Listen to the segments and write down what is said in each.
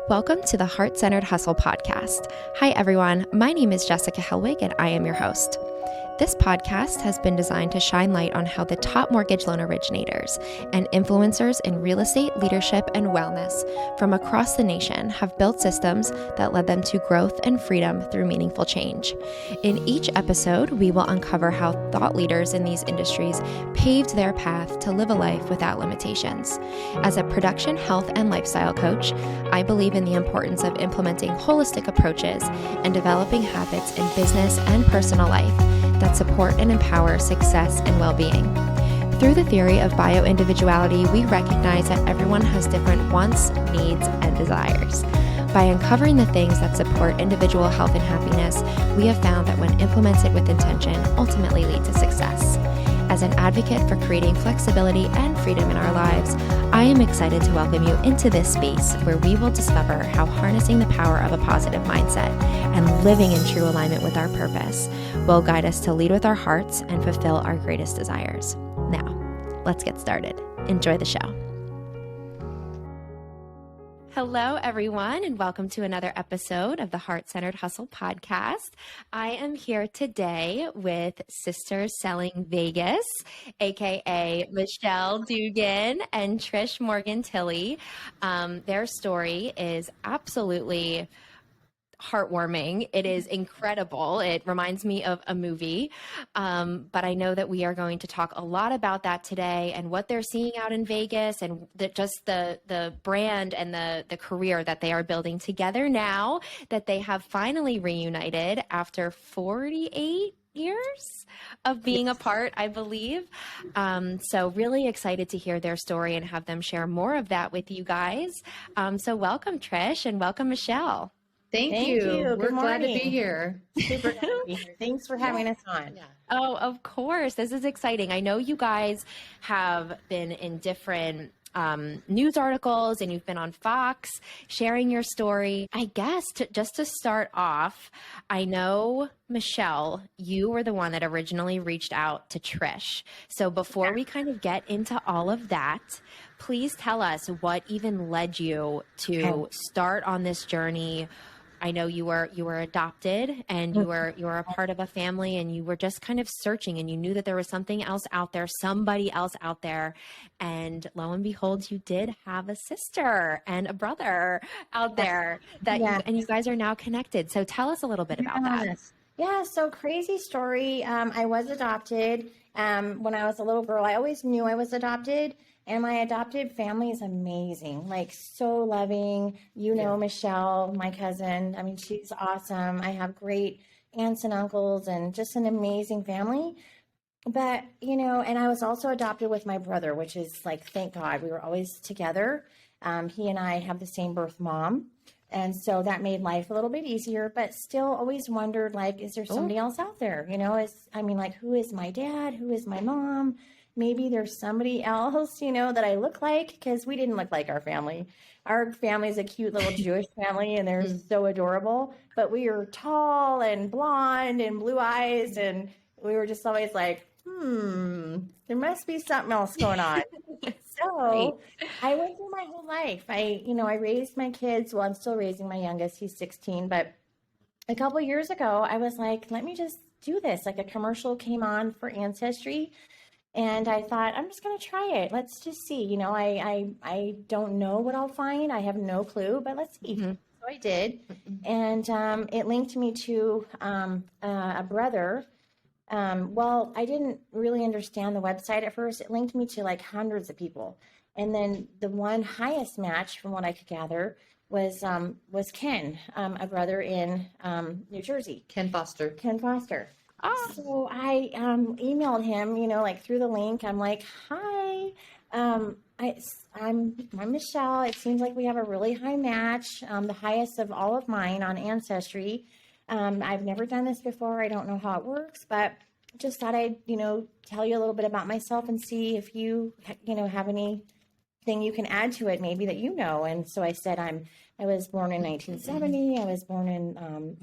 Welcome to the Heart-Centered Hustle podcast. Hi, everyone. My name is Jessica Helwig, and I am your host. This podcast has been designed to shine light on how the top mortgage loan originators and influencers in real estate, leadership, and wellness from across the nation have built systems that led them to growth and freedom through meaningful change. In each episode, we will uncover how thought leaders in these industries paved their path to live a life without limitations. As a production, health, and lifestyle coach, I believe in the importance of implementing holistic approaches and developing habits in business and personal life that support and empower success and well-being. Through the theory of bio-individuality, we recognize that everyone has different wants, needs, and desires. By uncovering the things that support individual health and happiness, we have found that when implemented with intention, ultimately lead to success. As an advocate for creating flexibility and freedom in our lives, I am excited to welcome you into this space where we will discover how harnessing the power of a positive mindset and living in true alignment with our purpose will guide us to lead with our hearts and fulfill our greatest desires. Now, let's get started. Enjoy the show. Hello, everyone, and welcome to another episode of the Heart-Centered Hustle podcast. I am here today with Sisters Selling Vegas, aka Michele Dugan and Trish Morgan-Tilley. Their story is absolutely heartwarming. It is incredible. It reminds me of a movie, but I know that we are going to talk a lot about that today and what they're seeing out in Vegas and just the brand and the career that they are building together now that they have finally reunited after 48 years of being apart, I believe. So really excited to hear their story and have them share more of that with you guys. So welcome, Trish, and welcome, Michele. Thank you. We're glad to be here. Super glad to be here. Thanks for having us on. Yeah. Oh, of course. This is exciting. I know you guys have been in different news articles and you've been on Fox sharing your story. I guess just to start off, I know, Michele, you were the one that originally reached out to Trish. So before we kind of get into all of that, please tell us what even led you to start on this journey. I know you were adopted and you were a part of a family and you were just kind of searching and you knew that there was something else out there, somebody else out there. And lo and behold, you did have a sister and a brother out there that you guys are now connected. So tell us a little bit about that. Yeah. So crazy story. I was adopted when I was a little girl. I always knew I was adopted. And my adopted family is amazing, like so loving. You know, Michele, my cousin. I mean, she's awesome. I have great aunts and uncles and just an amazing family. But, you know, and I was also adopted with my brother, which is like, thank God, we were always together. He and I have the same birth mom. And so that made life a little bit easier, but still always wondered, like, is there somebody else out there? You know, who is my dad? Who is my mom? Maybe there's somebody else, you know, that I look like, because we didn't look like our family. Our family is a cute little Jewish family and they're so adorable, but we are tall and blonde and blue eyes. And we were just always like, there must be something else going on. So I went through my whole life. I raised my kids. Well, I'm still raising my youngest. He's 16, but a couple of years ago, I was like, let me just do this. Like a commercial came on for Ancestry. And I thought, I'm just going to try it. Let's just see. You know, I don't know what I'll find. I have no clue, but let's see. So I did. And it linked me to a brother. Well, I didn't really understand the website at first. It linked me to like hundreds of people. And then the one highest match, from what I could gather, was Ken, a brother in New Jersey. Ken Foster. Oh. So I emailed him, you know, like through the link. I'm like, hi, I'm Michele. It seems like we have a really high match, the highest of all of mine on Ancestry. I've never done this before. I don't know how it works, but just thought I'd, you know, tell you a little bit about myself and see if you have anything you can add to it, maybe that you know. And so I said, I was born in 1970. I was born in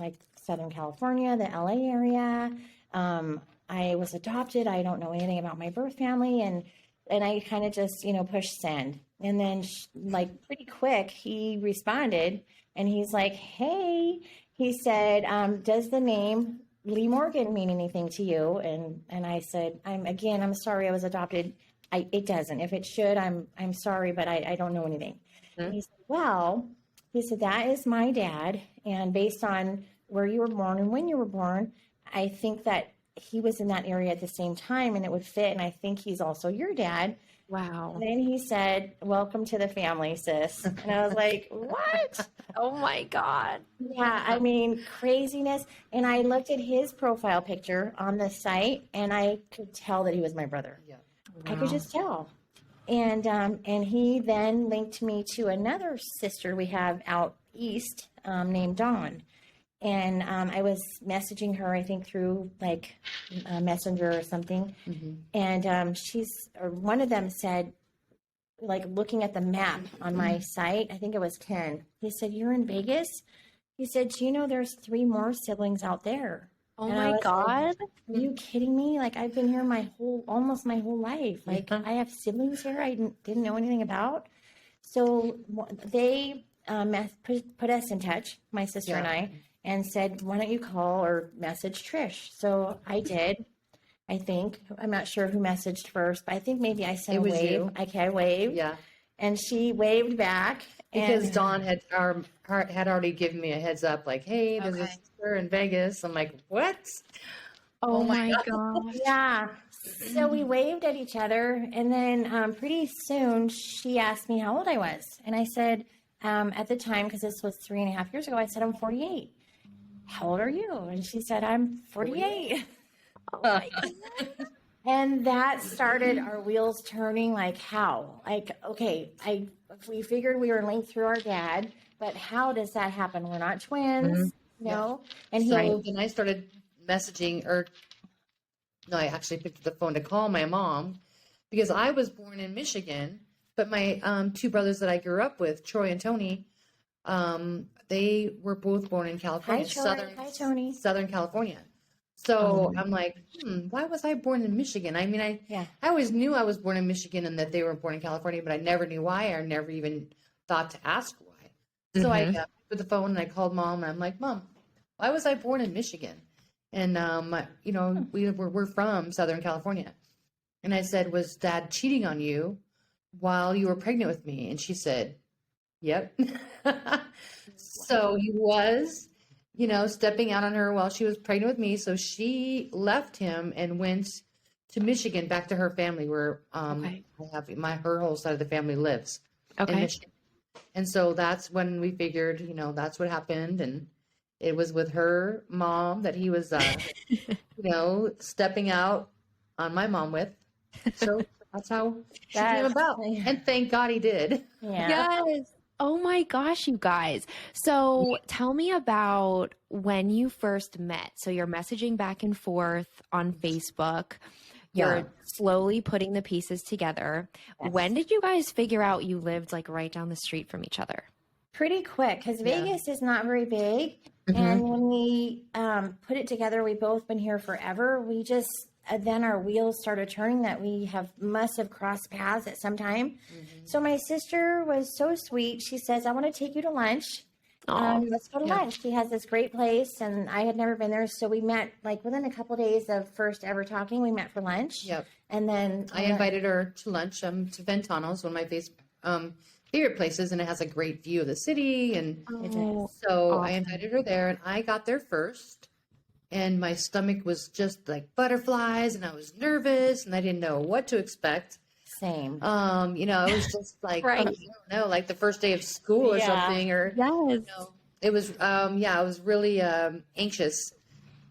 Southern California, the LA area. I was adopted. I don't know anything about my birth family. And I kind of just, pushed send. And then like pretty quick, he responded and he's like, hey, he said, does the name Lee Morgan mean anything to you? And I said, I'm sorry I was adopted. It doesn't. If it should, I'm sorry, but I don't know anything. Mm-hmm. And he said, well, he said, that is my dad. And based on where you were born and when you were born, I think that he was in that area at the same time and it would fit. And I think he's also your dad. Wow. And then he said, welcome to the family, sis. And I was like, what? Oh my God. Yeah, I mean, craziness. And I looked at his profile picture on the site and I could tell that he was my brother. Yeah. Wow. I could just tell. And he then linked me to another sister we have out east named Dawn. And I was messaging her, I think, through like Messenger or something. Mm-hmm. And one of them said, like looking at the map on my site, I think it was Ken. He said, "You're in Vegas?" He said, "Do you know there's 3 more siblings out there?" Oh my God. Like, are you kidding me? Like I've been here almost my whole life. Like I have siblings here I didn't know anything about. So they put us in touch, my sister and I, and said, why don't you call or message Trish? So I did, I think. I'm not sure who messaged first, but I think maybe I sent a wave. You. Okay, I waved. Yeah. And she waved back. Because Dawn had already given me a heads up, like, hey, there's a sister in Vegas. I'm like, what? Oh my God. Yeah. So we waved at each other. And then pretty soon she asked me how old I was. And I said, at the time, because this was 3.5 years ago, I said, I'm 48. How old are you? And she said, I'm 48. Oh my God. And that started our wheels turning. Like how? Like, okay, we figured we were linked through our dad, but how does that happen? We're not twins, no. And then I started messaging, I actually picked up the phone to call my mom because I was born in Michigan, but my 2 brothers that I grew up with, Troy and Tony, they were both born in California, Hi, Tony. Southern California. So I'm like, why was I born in Michigan? I mean, I always knew I was born in Michigan and that they were born in California, but I never knew why. I never even thought to ask why. So I picked up the phone and I called Mom and I'm like, Mom, why was I born in Michigan? And, we're from Southern California. And I said, was Dad cheating on you while you were pregnant with me? And she said, yep. So he was, stepping out on her while she was pregnant with me. So she left him and went to Michigan, back to her family where I have her whole side of the family lives in Michigan. And so that's when we figured, that's what happened. And it was with her mom that he was, stepping out on my mom with. So that's how she came about. And thank God he did. Yeah. Yes. Oh my gosh, you guys. So tell me about when you first met. So you're messaging back and forth on Facebook. You're slowly putting the pieces together. Yes. When did you guys figure out you lived like right down the street from each other? Pretty quick, because Vegas is not very big. And when we put it together, we've both been here forever. We just then our wheels started turning that we must have crossed paths at some time. So my sister was so sweet. She says, I want to take you to lunch. Let's go to lunch. She has this great place and I had never been there. So we met like within a couple of days of first ever talking, we met for lunch. Yep. And then I invited her to lunch to Ventano's, one of my favorite places, and it has a great view of the city. And so I invited her there and I got there first. And my stomach was just like butterflies and I was nervous and I didn't know what to expect. Same. It was just like, I don't know, like the first day of school or something, or, it was, I was really anxious.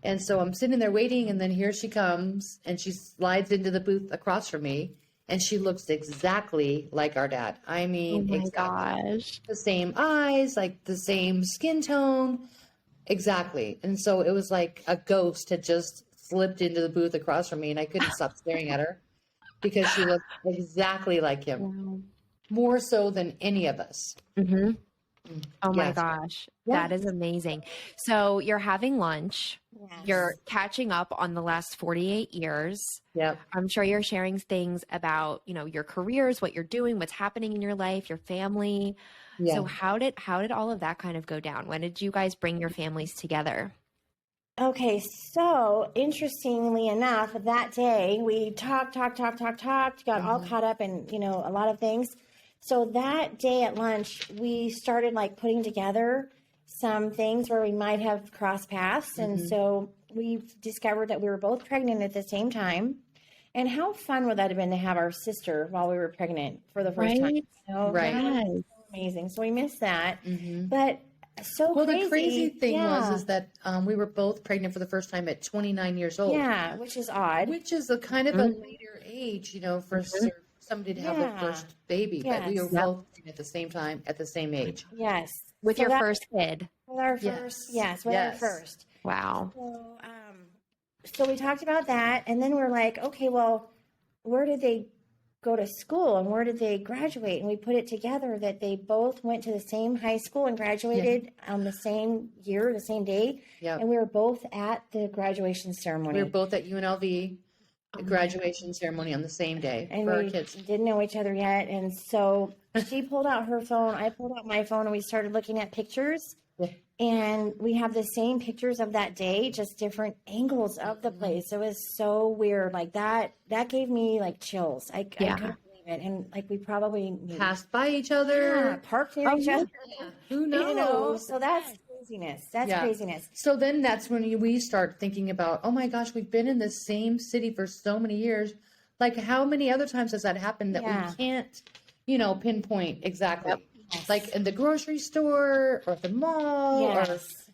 And so I'm sitting there waiting and then here she comes and she slides into the booth across from me and she looks exactly like our dad. I mean, gosh. The same eyes, like the same skin tone. Exactly. And so it was like a ghost had just slipped into the booth across from me and I couldn't stop staring at her because she looked exactly like him. Wow. More so than any of us. Oh my Yes. gosh. Yeah. That is amazing. So you're having lunch. Yes. You're catching up on the last 48 years. Yep. I'm sure you're sharing things about, your careers, what you're doing, what's happening in your life, your family. Yeah. So how did all of that kind of go down? When did you guys bring your families together? Okay, so interestingly enough, that day we talked, got all caught up in, a lot of things. So that day at lunch, we started like putting together some things where we might have crossed paths. And so we discovered that we were both pregnant at the same time. And how fun would that have been to have our sister while we were pregnant for the first time? Right. That was so amazing. So we missed that. But well, the crazy thing is that we were both pregnant for the first time at 29 years old. Yeah, which is odd. Which is a kind of a later age, for somebody to have their first baby. But we were both at the same time, at the same age. Yes. With your first kid. With our first, with our first. Wow. So we talked about that, and then we're like, okay, well, where did they go to school and where did they graduate? And we put it together that they both went to the same high school and graduated on the same year, the same day. Yep. And we were both at the graduation ceremony. We were both at UNLV, graduation ceremony on the same day and for we our kids. Didn't know each other yet. And so she pulled out her phone, I pulled out my phone, and we started looking at pictures. Yeah. And we have the same pictures of that day, just different angles of the place. It was so weird. Like that gave me like chills. I couldn't believe it. And like we probably passed by each other, parked near each other. Yeah. Who knows? So that's craziness. That's craziness. So then that's when we start thinking about, oh my gosh, we've been in the same city for so many years. Like how many other times has that happened that we can't, pinpoint exactly? Yep. Yes. Like in the grocery store or at the mall or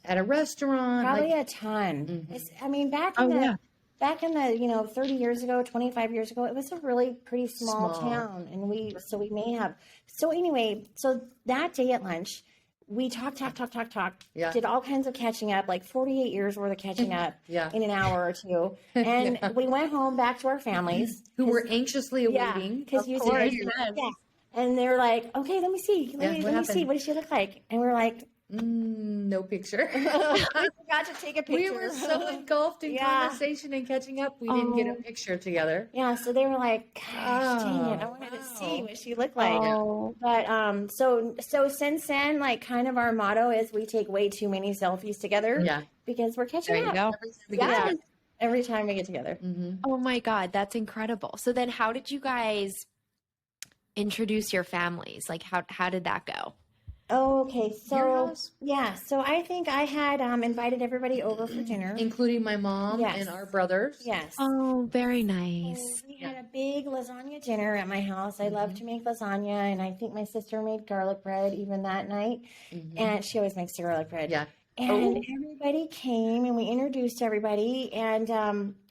at a restaurant. Probably a ton. Back in the 30 years ago, 25 years ago, it was a really pretty small town. And we may have. So anyway, so that day at lunch, we talked, did all kinds of catching up, like 48 years worth of catching up in an hour or two. And we went home back to our families. Who were anxiously awaiting. Because you see, and they're like, okay, let me see. Let me see. What does she look like? And we're like, no picture. We forgot to take a picture. We were so engulfed in conversation and catching up, we didn't get a picture together. Yeah, so they were like, gosh, dang it, I wanted to see what she looked like. But so since then, like kind of our motto is we take way too many selfies together. Yeah. Because we're catching up. Every time we get together. Oh my God, that's incredible. So then how did you guys introduce your families? Like how did that go? Oh, okay. So so I think I had invited everybody over for dinner, including my mom and our brothers. Yes. Oh, very nice. So we had a big lasagna dinner at my house. I love to make lasagna, and I think my sister made garlic bread even that night. And she always makes the garlic bread. Yeah. And everybody came, and we introduced everybody. And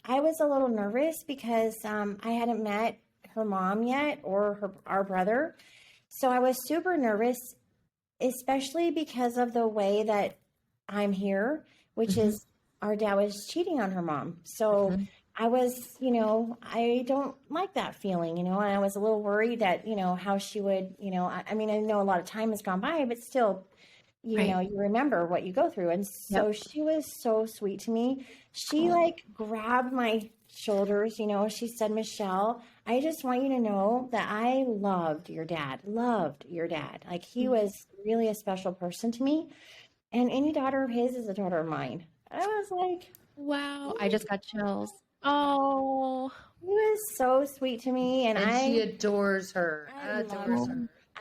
I was a little nervous because I hadn't met her mom yet or our brother, so I was super nervous. Especially because of the way that I'm here, which is our dad was cheating on her mom. So I was, I don't like that feeling, and I was a little worried that, how she would, I mean, I know a lot of time has gone by, but still, you know, you remember what you go through. And so she was so sweet to me. She like grabbed my shoulders, she said, Michele, I just want you to know that I loved your dad. Like he was really a special person to me. And any daughter of his is a daughter of mine. I was like, wow. I just got chills. Oh, he was so sweet to me. And she adores her.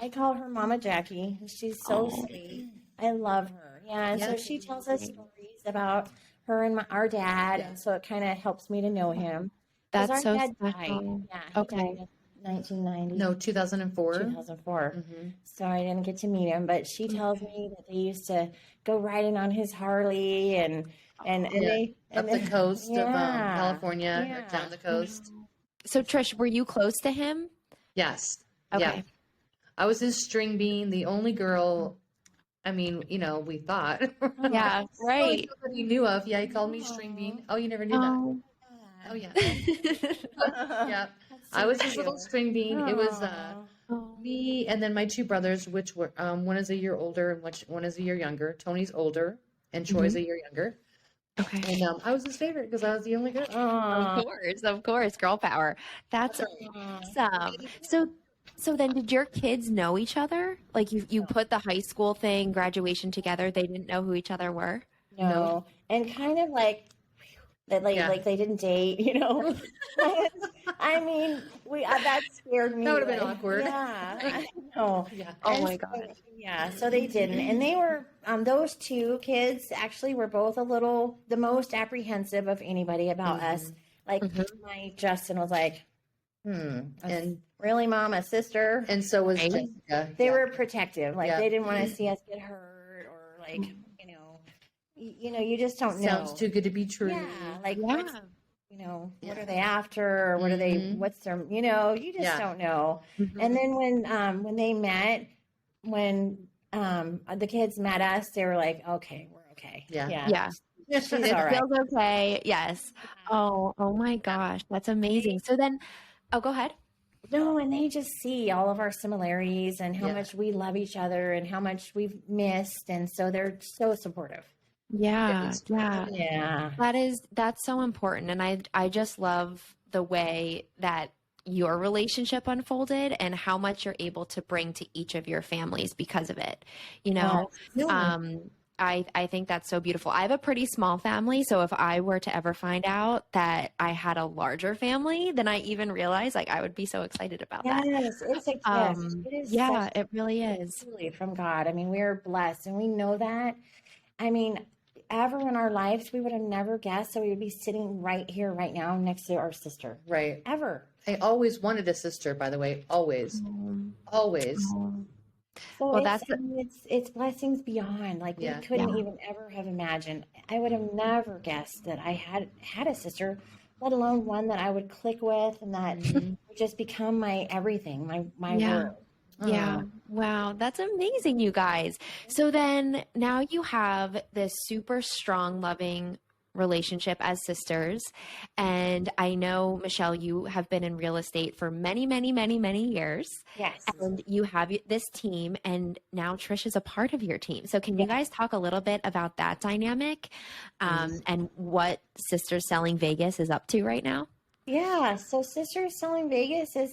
I call her Mama Jackie. She's so sweet. I love her. Yeah. And so she tells us stories about her and our dad. And so it kind of helps me to know him. That's so special. Yeah. Okay. 1990. No, 2004. 2004. So I didn't get to meet him, but she tells me that they used to go riding on his Harley and they up the coast of California, down the coast. So Trish, were you close to him? Yes. Okay. Yeah. I was his string bean, the only girl. I mean, we thought. Yeah, right. Nobody knew of. Yeah, he called me string bean. Oh, you never knew that. Oh, yeah. Yeah. I was his little string bean. It was me, and then my two brothers, which were one is a year older and one is a year younger. Tony's older, and Troy's a year younger. Okay. And I was his favorite because I was the only girl. Of course, girl power. That's awesome. So then did your kids know each other? Like you put the high school thing, graduation together, they didn't know who each other were? No. And kind of like that, like they didn't date, you know. I mean, that scared me. That would have been awkward. Yeah, I know. Yeah. Oh my God. Yeah, so they didn't, and they were those two kids actually were both the most apprehensive of anybody about us. Like my Justin was like, and really, Mom, a sister, and so was Jessica. They were protective, like they didn't want to see us get hurt or like you just don't know. Sounds too good to be true. Yeah, like what are they after? Or what are they? What's their? You just don't know. And then when they met, when the kids met us, they were like, okay, we're okay. Yeah. She's It all right. feels okay. Yes. Oh my gosh. That's amazing. So then, go ahead. No, and they just see all of our similarities and how much we love each other and how much we've missed. And so they're so supportive. Yeah. That's so important. And I just love the way that your relationship unfolded and how much you're able to bring to each of your families because of it. I think that's so beautiful. I have a pretty small family, so if I were to ever find out that I had a larger family than I even realized, like I would be so excited about that. Yes, it's a gift. It is it really is. Truly from God. I mean, we're blessed and we know that. I mean, ever in our lives, we would have never guessed that we would be sitting right here, right now, next to our sister. Right. Ever. I always wanted a sister, by the way. Always. Always. So well, it's blessings beyond. Like we couldn't even ever have imagined. I would have never guessed that I had a sister, let alone one that I would click with and that would just become my everything, my world. Yeah. Wow. That's amazing, you guys. So then now you have this super strong, loving relationship as sisters. And I know, Michele, you have been in real estate for many, many, many, many years. Yes. And you have this team, and now Trish is a part of your team. So can you guys talk a little bit about that dynamic and what Sisters Selling Vegas is up to right now? Yeah. So Sisters Selling Vegas is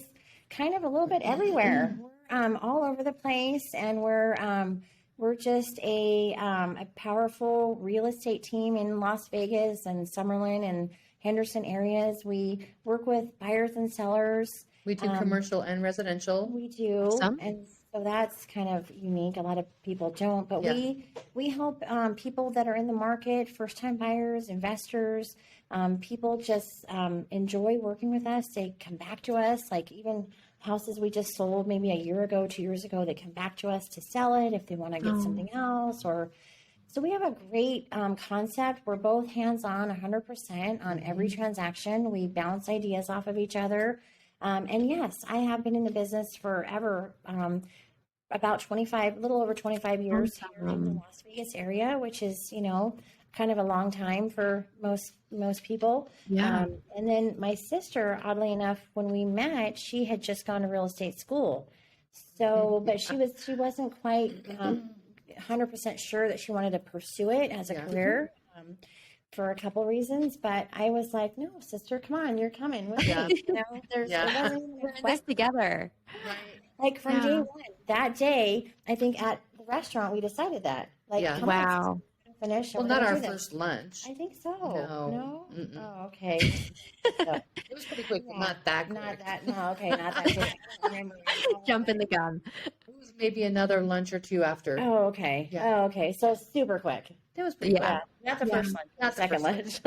kind of a little bit everywhere. We're all over the place, and we're just a powerful real estate team in Las Vegas and Summerlin and Henderson areas. We work with buyers and sellers. We do commercial and residential. We do. Awesome. And so that's kind of unique. A lot of people don't, but we help people that are in the market, first-time buyers, investors. People just enjoy working with us. They come back to us, like even houses we just sold maybe a year ago, 2 years ago, they come back to us to sell it if they want to get something else. So we have a great concept. We're both hands-on 100% on every transaction. We bounce ideas off of each other. And yes, I have been in the business forever, about a little over 25 years here in the Las Vegas area, which is, kind of a long time for most people. Yeah. And then my sister, oddly enough, when we met, she had just gone to real estate school. So, but she wasn't quite 100% sure that she wanted to pursue it as a career for a couple reasons. But I was like, no, sister, come on, you're coming with me. It wasn't even We're in this together. Right. Like from day one, that day, I think at the restaurant, we decided that. Like, come on, finish. Well, not our first lunch. I think so. No. Oh, okay. It was pretty quick, but not that quick. Not that quick. I don't remember. Jumping the gun. It was maybe another lunch or two after. Oh, okay. Yeah. Oh, okay. So super quick. It was pretty quick. Not the first lunch. Not the second lunch.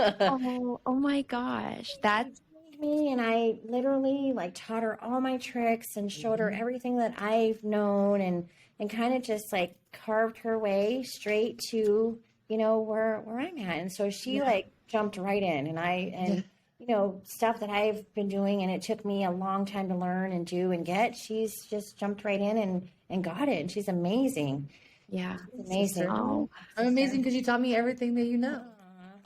Oh my gosh. That's me, and I literally taught her all my tricks and showed her everything that I've known and kind of just carved her way straight to where I'm at. And so she jumped right in, and stuff that I've been doing and it took me a long time to learn and do and get, she's just jumped right in and got it. And she's amazing. Yeah. She's amazing. Oh, I'm amazing because you taught me everything that you know.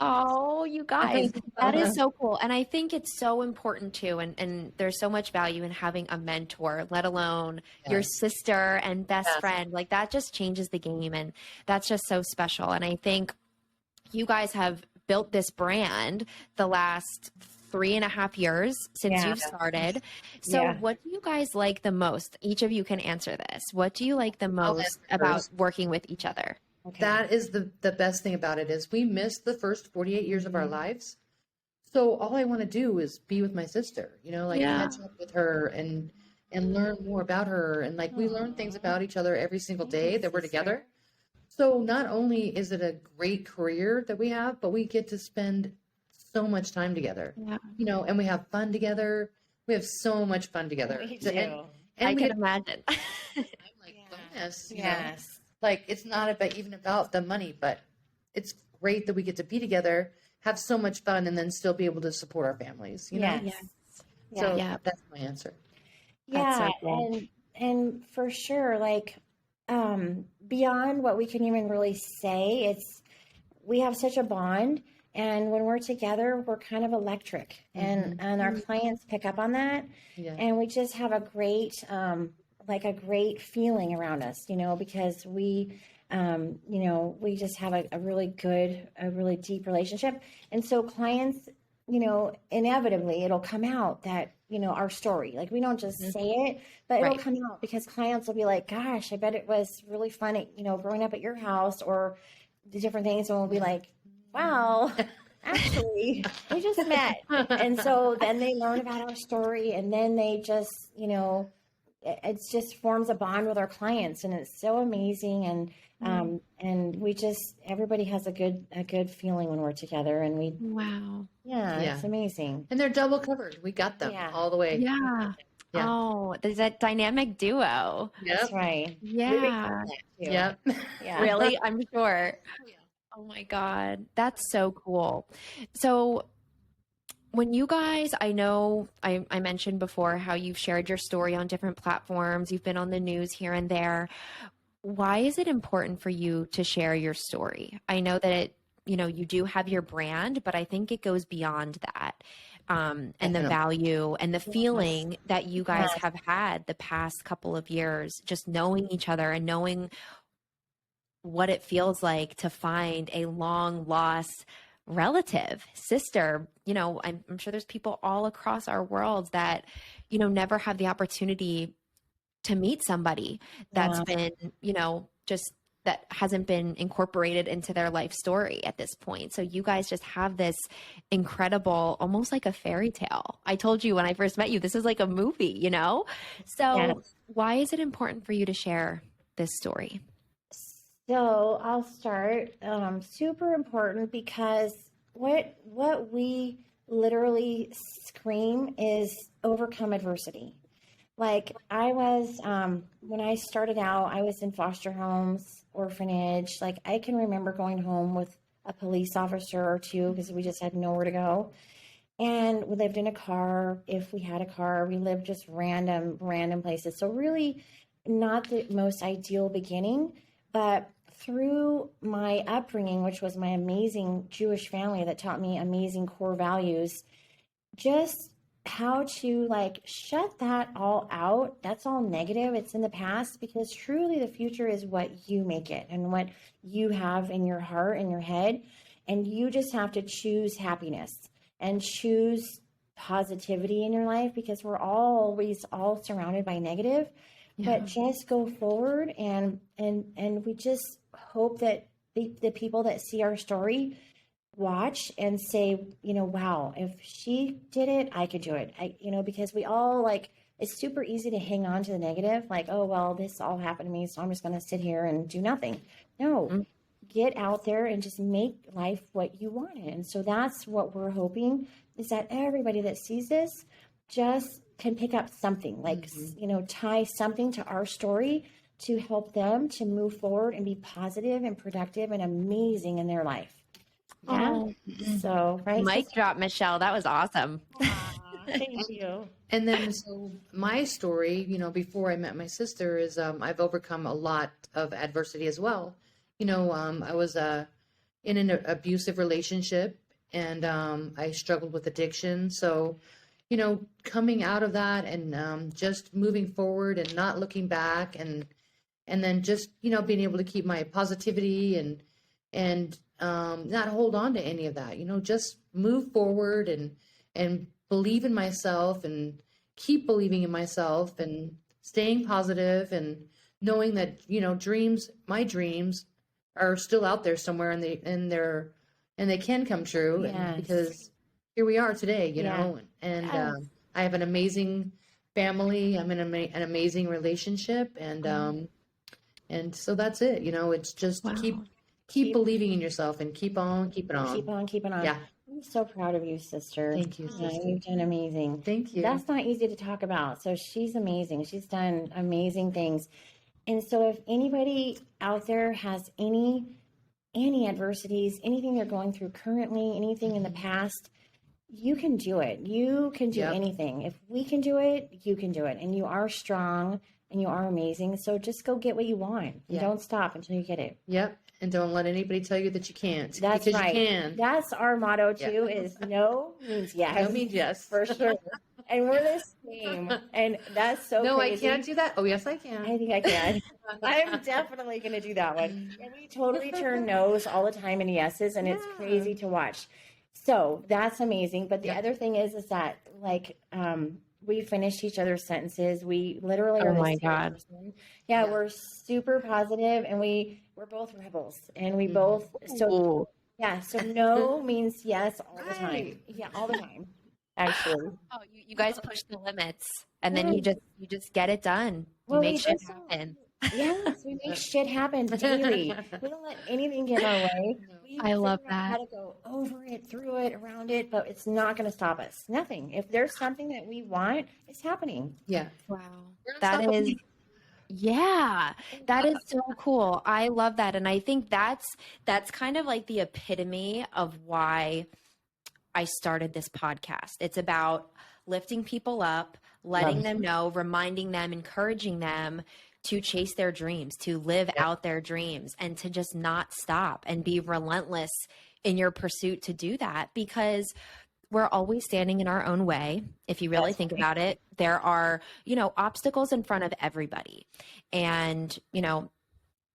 Oh, you guys, that is so cool. And I think it's so important too. And there's so much value in having a mentor, let alone your sister and best friend. Like that just changes the game. And that's just so special. And I think you guys have built this brand the last 3.5 years since you've started. So what do you guys like the most? Each of you can answer this. What do you like the most about working with each other? Okay. That is the best thing about it is we missed the first 48 years of our lives. So all I want to do is be with my sister, catch up with her and learn more about her. And we learn things about each other every single day that we're together. So not only is it a great career that we have, but we get to spend so much time together, and we have fun together. We have so much fun together. We do. And I can imagine. I'm like, bonus, it's not about the money, but it's great that we get to be together, have so much fun, and then still be able to support our families, know? Yes. So that's my answer. Yeah. So cool. And for sure, beyond what we can even really say, we have such a bond. And when we're together, we're kind of electric, and our clients pick up on that. Yeah. And we just have a great, a great feeling around us, because we, we just have a really good, a really deep relationship. And so clients, inevitably it'll come out that, our story, we don't just say it, but it'll come out because clients will be like, gosh, I bet it was really fun, growing up at your house or the different things. And we'll be like, wow, actually, we just met. And so then they learn about our story, and then they just, it just forms a bond with our clients, and it's so amazing. And we just, everybody has a good feeling when we're together, and it's amazing. And they're double covered. We got them all the way. Yeah. Oh, there's that dynamic duo. Yep. That's right. Yeah. Yep. Yeah. Really? I'm sure. Oh my God. That's so cool. So when you guys, I know I mentioned before how you've shared your story on different platforms. You've been on the news here and there. Why is it important for you to share your story? I know that you do have your brand, but I think it goes beyond that. And the value and the feeling that you guys have had the past couple of years, just knowing each other and knowing what it feels like to find a long lost relative, sister. I'm sure there's people all across our world that, never have the opportunity to meet somebody that's been, just that hasn't been incorporated into their life story at this point. So you guys just have this incredible, almost like a fairy tale. I told you when I first met you, this is like a movie, So why is it important for you to share this story? So I'll start. Super important because what we literally scream is overcome adversity. I was, when I started out, I was in foster homes, orphanage. I can remember going home with a police officer or two because we just had nowhere to go. And we lived in a car. If we had a car, we lived just random places. So really not the most ideal beginning, but through my upbringing, which was my amazing Jewish family that taught me amazing core values, just how to shut that all out. That's all negative. It's in the past, because truly the future is what you make it and what you have in your heart and your head. And you just have to choose happiness and choose positivity in your life, because we're always all surrounded by negative. But just go forward and we just hope that the people that see our story watch and say, wow, if she did it, I could do it. Because we all it's super easy to hang on to the negative. Oh, well, this all happened to me, so I'm just going to sit here and do nothing. No, get out there and just make life what you want it. And so that's what we're hoping, is that everybody that sees this just can pick up something, tie something to our story to help them to move forward and be positive and productive and amazing in their life. Yeah. So, right. Mic drop, Michele. That was awesome. Thank you. And then, so my story, before I met my sister, is I've overcome a lot of adversity as well. I was in an abusive relationship, and I struggled with addiction. So, coming out of that and just moving forward and not looking back, and then just being able to keep my positivity and not hold on to any of that. Just move forward and believe in myself and keep believing in myself and staying positive and knowing that my dreams are still out there somewhere, and they can come true. Yes. And because here we are today, and Yes. I have an amazing family. I'm in an amazing relationship, and so that's it. It's just Wow. keep believing in yourself and keep on keeping on. Keep on keeping on. Yeah. I'm so proud of you, sister. Thank you, Yeah, sister. you've done amazing. Thank you. That's not easy to talk about. So she's amazing. She's done amazing things. And so if anybody out there has any adversities, anything they're going through currently, anything in the past, you can do it. You can do Yep. anything. If we can do it, you can do it. And you are strong and you are amazing. So just go get what you want. And Yeah. don't stop until you get it. Yep. And don't let anybody tell you that you can't. That's because right. you can. That's our motto too, is no means yes. No means yes. For sure. And we're the same. And that's so No, crazy. I can't do that. Oh, yes, I can. I think I can. I'm definitely going to do that one. And we totally turn no's all the time into yeses, and it's crazy to watch. So that's amazing. But the Yeah. other thing is that we finish each other's sentences. We literally are Oh the my same God. person. Yeah, we're super positive, and we're both rebels, and we both Ooh. yeah. So no means yes all the time. Right. Yeah, all the time. Actually. Oh, you guys push the limits, and then you just get it done. You Well, make we shit just- happen. Yes, we make shit happen daily. We don't let anything get in our way. We I love figure out how to go over it, through it, around it, but it's not going to stop us. Nothing. If there's something that we want, it's happening. Yeah. Wow, We're that is. unstoppable. Yeah, that is so cool. I love that. And I think that's kind of like the epitome of why I started this podcast. It's about lifting people up, letting them know, reminding them, encouraging them to chase their dreams, to live out their dreams, and to just not stop and be relentless in your pursuit to do that, because we're always standing in our own way. If you really think about it, there are, obstacles in front of everybody. And,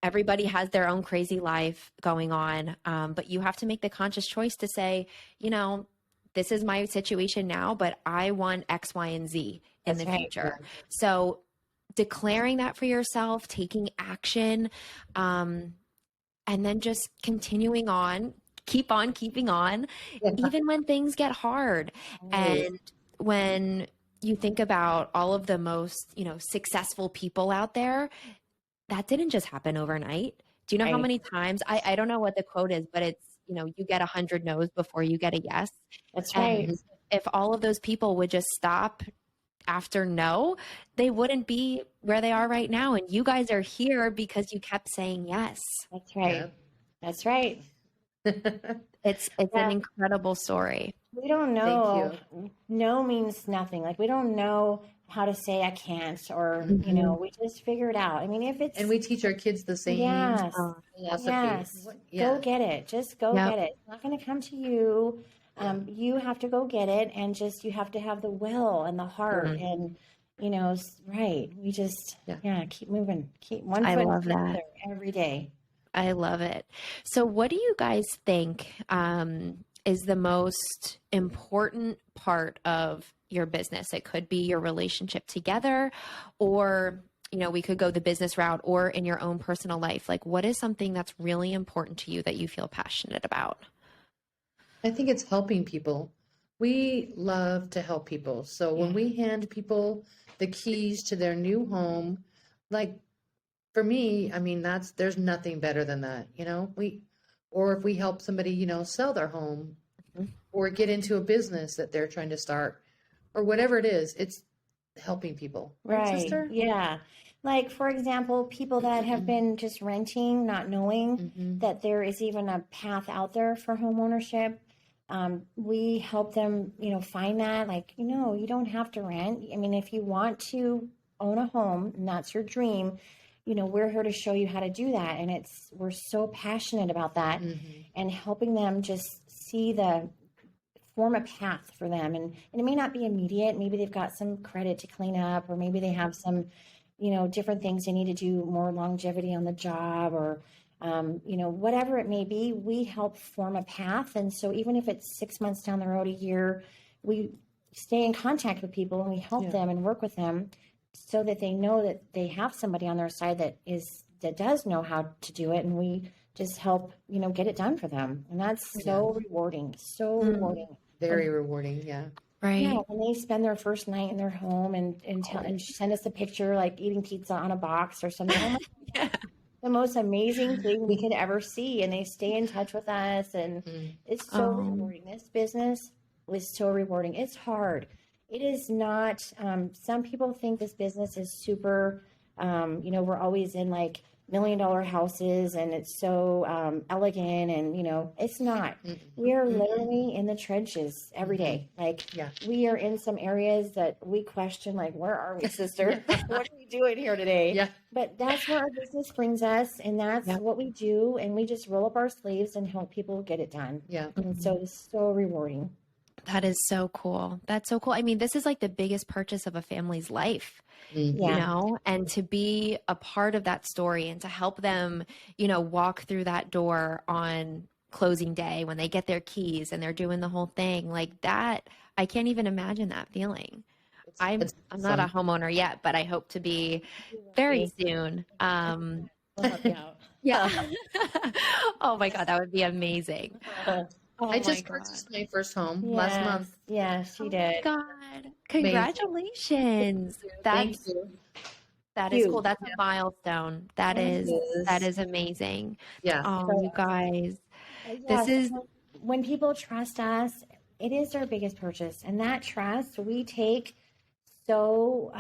everybody has their own crazy life going on. But you have to make the conscious choice to say, this is my situation now, but I want X, Y, and Z in the future. So declaring that for yourself, taking action, and then just continuing on, keep on keeping on, even when things get hard. And when you think about all of the most, successful people out there, that didn't just happen overnight. Do you know how many times, I don't know what the quote is, but it's, you get 100 no's before you get a yes. That's right. And if all of those people would just stop after no, they wouldn't be where they are right now. And you guys are here because you kept saying yes. That's right. Yep. That's right. It's an incredible story. We don't know. Thank No means nothing. Like, we don't know how to say I can't, or, we just figure it out. I mean, if it's. And we teach our kids the same Yes. philosophy. Yes. Yeah. Go get it. Just go get it. It's not going to come to you. You have to go get it, and just, you have to have the will and the heart and, right. We just, keep moving. Keep one I foot love in front of that. the other every day. I love it. So what do you guys think is the most important part of your business? It could be your relationship together, or, we could go the business route, or in your own personal life. Like, what is something that's really important to you that you feel passionate about? I think it's helping people. We love to help people. So when we hand people the keys to their new home, like, for me, I mean, there's nothing better than that, or if we help somebody, sell their home or get into a business that they're trying to start, or whatever it is, it's helping people. Right. Sister? Yeah. Like, for example, people that have been just renting, not knowing that there is even a path out there for home ownership. We help them, find that, like, you don't have to rent. I mean, if you want to own a home and that's your dream, we're here to show you how to do that. And we're so passionate about that and helping them just form a path for them. And it may not be immediate. Maybe they've got some credit to clean up, or maybe they have some, different things they need to do, more longevity on the job, or, whatever it may be, we help form a path. And so even if it's 6 months down the road, a year, we stay in contact with people and we help them and work with them so that they know that they have somebody on their side that does know how to do it. And we just help, get it done for them. And that's so rewarding, rewarding. Very rewarding. Yeah. Right. Yeah. When they spend their first night in their home and send us a picture, like eating pizza on a box or something. Oh my God. The most amazing thing we could ever see. And they stay in touch with us. And it's so rewarding. This business is so rewarding. It's hard. It is not, some people think this business is super, we're always in like $1 million houses and it's so elegant, and it's not. We are literally in the trenches every day. Like we are in some areas that we question, like, where are we, sister? What are we doing here today? Yeah. But that's where our business brings us, and that's what we do. And we just roll up our sleeves and help people get it done. Yeah. And so it's so rewarding. That is so cool. That's so cool. I mean, this is like the biggest purchase of a family's life, and to be a part of that story and to help them, walk through that door on closing day when they get their keys and they're doing the whole thing like that. I can't even imagine that feeling. I'm not a homeowner yet, but I hope to be very soon. We'll help you out. Yeah. Oh my God, that would be amazing. I just purchased my first home last month. Yeah, she did. God, congratulations. Thank you. That is cool. That's a milestone. That is amazing. Yeah. Oh, you guys. This is when people trust us, it is our biggest purchase. And that trust we take so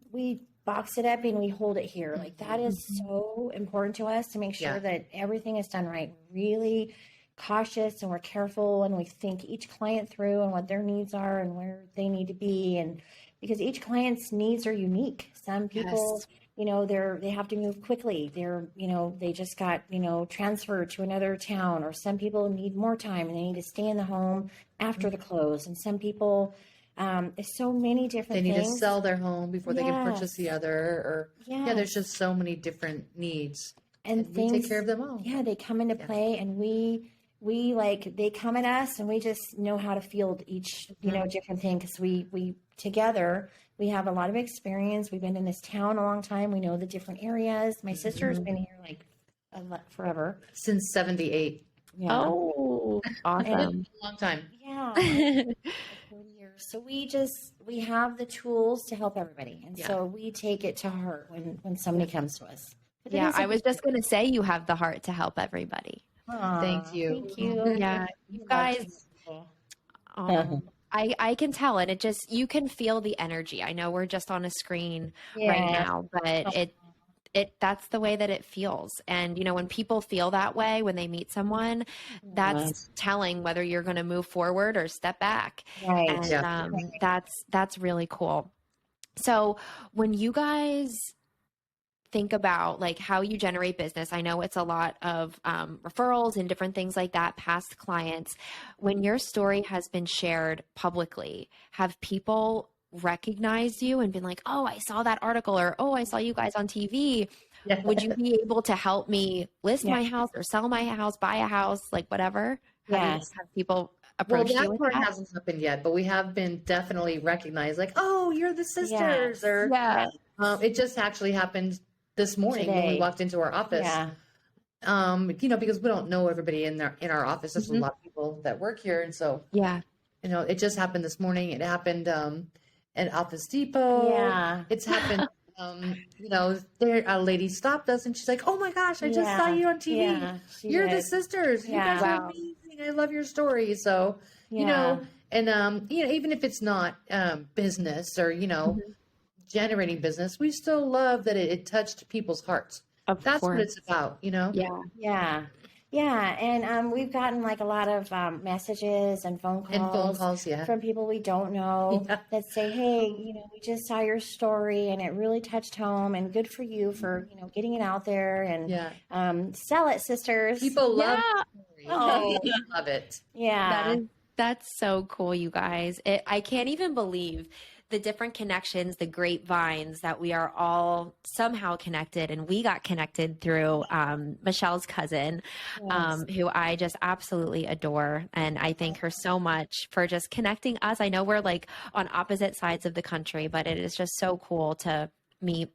we box it up and we hold it here. Like that is so important to us to make sure that everything is done right. Really cautious, and we're careful, and we think each client through and what their needs are and where they need to be. And because each client's needs are unique. Some people, they have to move quickly. They just got, transferred to another town, or some people need more time and they need to stay in the home after the close. And some people, it's so many different things. They need to sell their home before they can purchase the other, or there's just so many different needs. And we take care of them all. Yeah, they come into play, and we they come at us, and we just know how to field each, different thing, because we together, we have a lot of experience. We've been in this town a long time. We know the different areas. My sister's been here forever. Since 78. Yeah. Oh, awesome. A long time. Yeah. 40 years. So we have the tools to help everybody. And so we take it to heart when somebody comes to us. Yeah, I was just going to say you have the heart to help everybody. Thank you. Thank you. Yeah, you guys, I can tell, and you can feel the energy. I know we're just on a screen right now, but that's the way that it feels. And, when people feel that way, when they meet someone, that's telling whether you're going to move forward or step back. Right. And that's really cool. So when you guys think about how you generate business, I know it's a lot of referrals and different things like that, past clients. When your story has been shared publicly, have people recognized you and been like, oh, I saw that article, or, oh, I saw you guys on TV. Would you be able to help me list my house or sell my house, buy a house, whatever? Have people approach you with part that? hasn't happened yet, but we have been definitely recognized, oh, you're the sisters, or it just actually happened this morning when we walked into our office. Because we don't know everybody in our office. There's a lot of people that work here, and so it just happened this morning. It happened at Office Depot. Yeah, it's happened. There a lady stopped us and she's like, "Oh my gosh, I just saw you on TV. Yeah, you're the sisters. You guys are amazing. I love your story." So and even if it's not business or generating business, we still love that it touched people's hearts. That's what it's about, Yeah. Yeah, and we've gotten like a lot of messages and phone calls, yeah. from people we don't know that say, "Hey, we just saw your story and it really touched home, and good for you for getting it out there and sell it, sisters." People love Yeah. it. Oh, love it. Yeah, That's so cool, you guys. I can't even believe the different connections, the grapevines that we are all somehow connected. And we got connected through Michele's cousin, who I just absolutely adore. And I thank her so much for just connecting us. I know we're like on opposite sides of the country, but it is just so cool to meet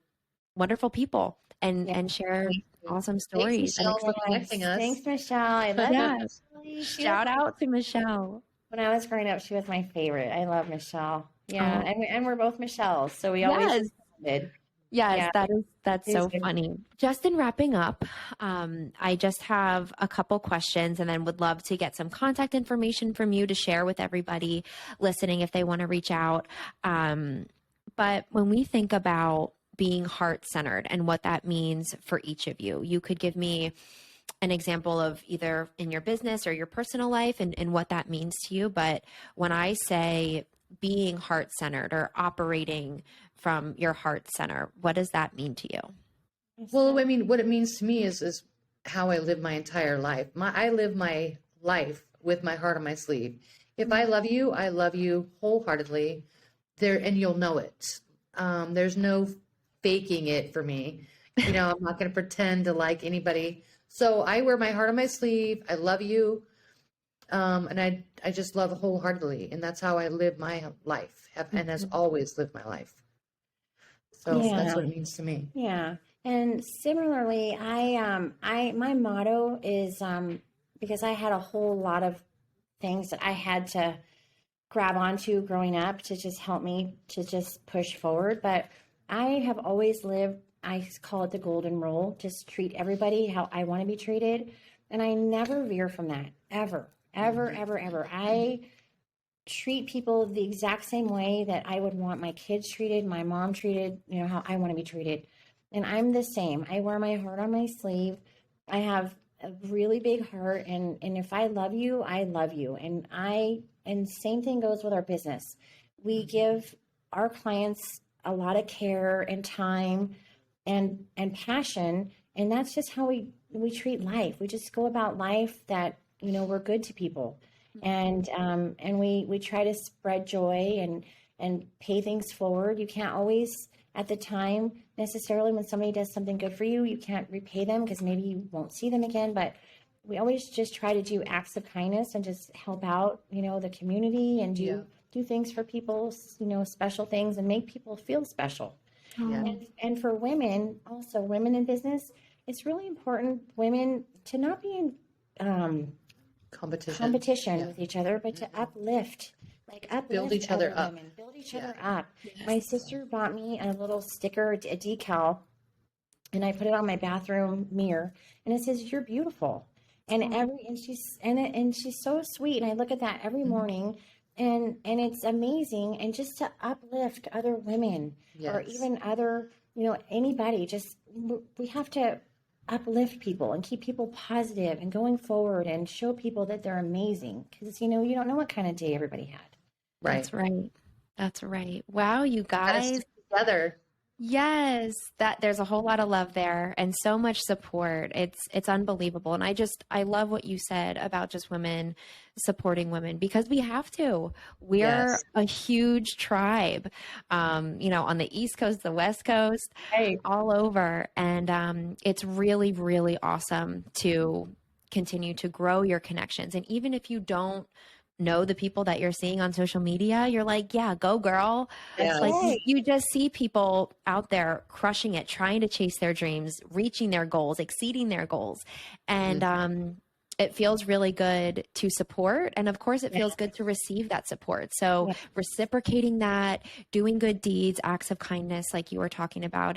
wonderful people and share awesome stories. Thanks, Michele, for connecting us. Thanks, Michele. I love you. Shout out to Michele. When I was growing up, she was my favorite. I love Michele. Yeah, and we're both Micheles, so we always did. Yes, that's so funny. Just in wrapping up, I just have a couple questions and then would love to get some contact information from you to share with everybody listening if they want to reach out. But when we think about being heart-centered and what that means for each of you, you could give me an example of either in your business or your personal life and what that means to you. But when I say being heart-centered or operating from your heart center, what does that mean to you? Well, I mean, what it means to me is how I live my entire life. I live my life with my heart on my sleeve. If I love you wholeheartedly there, and you'll know it. There's no faking it for me. I'm not going to pretend to like anybody. So I wear my heart on my sleeve. I love you. And I just love wholeheartedly. And that's how I live my life and has always lived my life. So that's what it means to me. Yeah. And similarly, my motto is, because I had a whole lot of things that I had to grab onto growing up to just help me to just push forward. But I have always lived, I call it the golden rule, just treat everybody how I want to be treated. And I never veer from that, ever. I treat people the exact same way that I would want my kids treated, my mom treated, how I want to be treated. And I'm the same. I wear my heart on my sleeve. I have a really big heart. And if I love you, I love you. And same thing goes with our business. We give our clients a lot of care and time and passion. And that's just how we treat life. We just go about life that, we're good to people. And we try to spread joy and pay things forward. You can't always at the time necessarily when somebody does something good for you, you can't repay them because maybe you won't see them again. But we always just try to do acts of kindness and just help out, the community and do things for people, special things and make people feel special. Yeah. And for women, also women in business, it's really important women to not be in competition with each other, but to uplift build each other up. Women, build each other up. Yes. My sister bought me a little sticker, a decal, and I put it on my bathroom mirror, and it says, "You're beautiful." And she's so sweet, and I look at that every morning, and it's amazing. And just to uplift other women or even other, anybody, just we have to uplift people and keep people positive and going forward and show people that they're amazing because you don't know what kind of day everybody had. Right. That's right. Wow, you guys together. Yes, that there's a whole lot of love there and so much support. It's unbelievable. And I love what you said about just women supporting women because we have to. We're a huge tribe, on the East Coast, the West Coast, all over. And it's really, really awesome to continue to grow your connections. And even if you don't know the people that you're seeing on social media, you're like, yeah, go girl. Yes. Like you just see people out there crushing it, trying to chase their dreams, reaching their goals, exceeding their goals. And it feels really good to support. And of course it feels good to receive that support. So reciprocating that, doing good deeds, acts of kindness, like you were talking about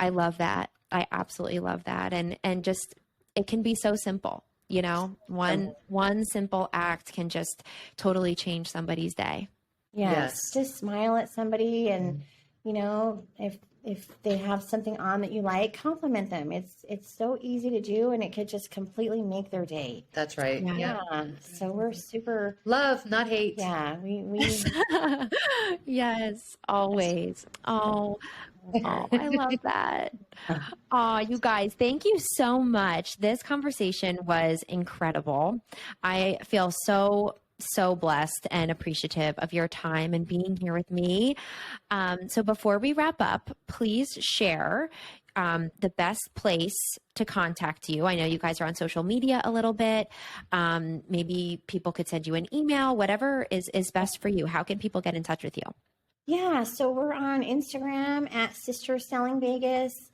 I love that. I absolutely love that. And just, it can be so simple. One simple act can just totally change somebody's day. Yes. Just smile at somebody and, if if they have something on that you like, compliment them. It's so easy to do, and it could just completely make their day. That's right. Yeah. So we're super love, not hate. Yeah. We Yes, always. Oh, I love that. Oh, you guys, thank you so much. This conversation was incredible. I feel so blessed and appreciative of your time and being here with me. So before we wrap up, please share the best place to contact you. I know you guys are on social media a little bit. Maybe people could send you an email, whatever is best for you. How can people get in touch with you? Yeah, so we're on Instagram at Sisters Selling Vegas.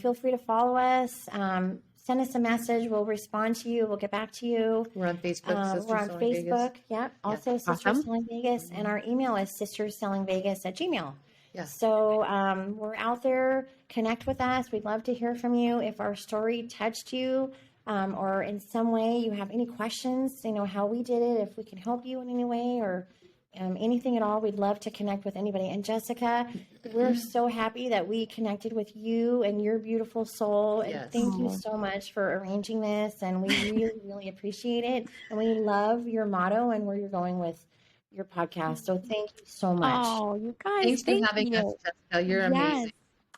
Feel free to follow us. Send us a message. We'll respond to you. We'll get back to you. We're on Facebook. We're on Facebook. Yep. Also Sisters Awesome. Selling Vegas. And our email is sisterssellingvegas@gmail.com. Yeah. So we're out there. Connect with us. We'd love to hear from you. If our story touched you or in some way you have any questions, how we did it, if we can help you in any way or anything at all, we'd love to connect with anybody. And Jessica, we're so happy that we connected with you and your beautiful soul. And Yes. thank you so much for arranging this. And we really, really appreciate it. And we love your motto and where you're going with your podcast. So thank you so much. Oh, you guys, Thanks for thank having you. us, Jessica. You're amazing.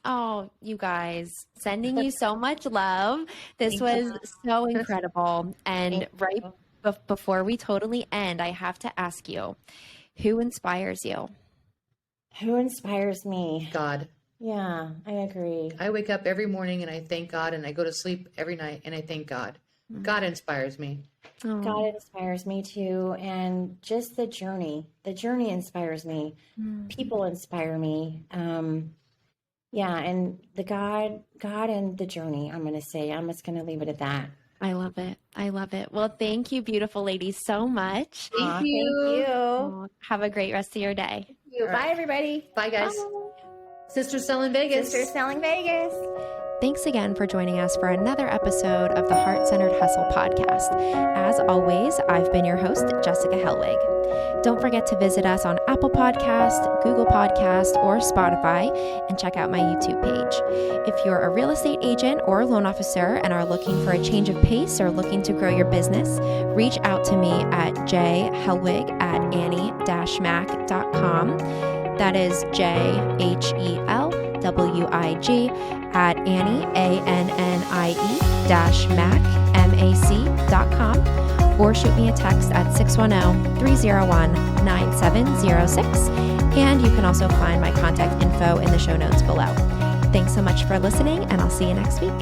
Oh, you guys, sending you so much love. This Thank was so incredible. And Thank right before we totally end, I have to ask you, who inspires you? Who inspires me? God. Yeah, I agree. I wake up every morning and I thank God, and I go to sleep every night and I thank God. God inspires me. Oh. God inspires me too. And just the journey inspires me. People inspire me. Yeah. And the God and the journey, I'm going to say, I'm just going to leave it at that. I love it. I love it. Well, thank you, beautiful ladies, so much. Thank you. Thank you. Oh, have a great rest of your day. Bye, everybody. Bye, guys. Sisters Selling Vegas. Sisters Selling Vegas. Thanks again for joining us for another episode of the Heart-Centered Hustle podcast. As always, I've been your host, Jessica Hellwig. Don't forget to visit us on Apple Podcast, Google Podcast, or Spotify, and check out my YouTube page. If you're a real estate agent or loan officer and are looking for a change of pace or looking to grow your business, reach out to me at jhellwig@annie-mac.com. That is JHELWIG at Annie, ANNIE-MAC.com, or shoot me a text at 610-301-9706. And you can also find my contact info in the show notes below. Thanks so much for listening, and I'll see you next week.